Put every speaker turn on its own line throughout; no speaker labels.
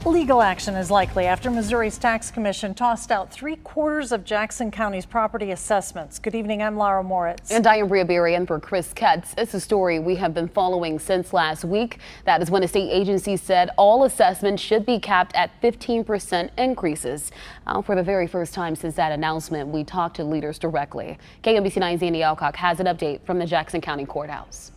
Legal action is likely after Missouri's Tax Commission tossed out 3/4 of Jackson County's property assessments. Good evening, I'm Laura Moritz.
And I am Bria Berry in for Chris Ketz. It's a story we have been following since last week. That is when a state agency said all assessments should be capped at 15% increases. For the very first time since that announcement, we talked to leaders directly. KMBC 9's Andy Alcock has an update from the Jackson County Courthouse.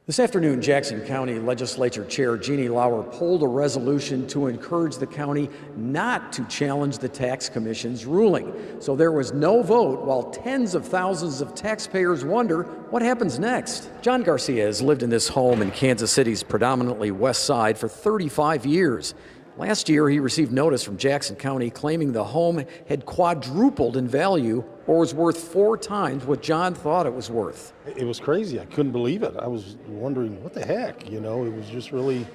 This afternoon, Jackson County Legislature Chair Jeannie Lauer pulled a resolution to encourage the county not to challenge the Tax Commission's ruling. So there was no vote while tens of thousands of taxpayers wonder what happens next. John Garcia has lived in this home in Kansas City's predominantly west side for 35 years. Last year, he received notice from Jackson County claiming the home had quadrupled in value or was worth 4 times what John thought it was worth.
It was crazy. I couldn't believe it. I was wondering, what the heck? You know, it was just really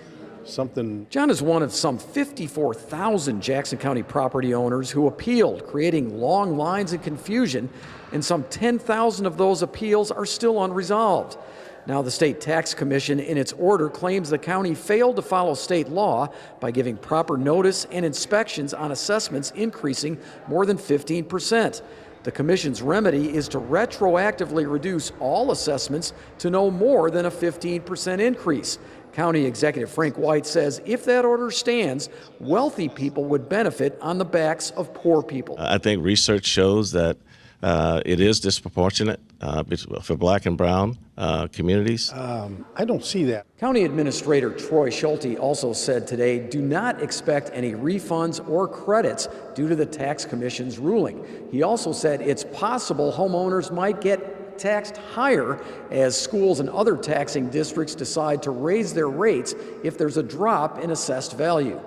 something.
John is one of some 54,000 Jackson County property owners who appealed, creating long lines and confusion, and some 10,000 of those appeals are still unresolved. Now, the State Tax Commission, in its order, claims the county failed to follow state law by giving proper notice and inspections on assessments increasing more than 15%. The commission's remedy is to retroactively reduce all assessments to no more than a 15% increase. County Executive Frank White says if that order stands, wealthy people would benefit on the backs of poor people.
I think research shows that it is disproportionate for black and brown communities.
I don't see that.
County Administrator Troy Schulte also said today, do not expect any refunds or credits due to the Tax Commission's ruling. He also said it's possible homeowners might get taxed higher as schools and other taxing districts decide to raise their rates if there's a drop in assessed value.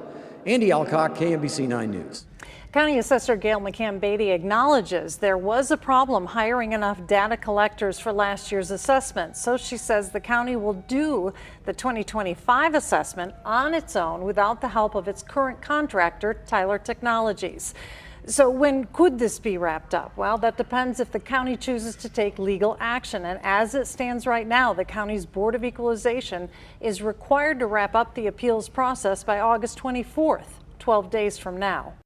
Andy Alcock, KMBC 9 News.
County Assessor Gail McCann Beatty acknowledges there was a problem hiring enough data collectors for last year's assessment. So she says the county will do the 2025 assessment on its own without the help of its current contractor, Tyler Technologies. So when could this be wrapped up? Well, that depends if the county chooses to take legal action. And as it stands right now, the county's Board of Equalization is required to wrap up the appeals process by August 24th, 12 days from now.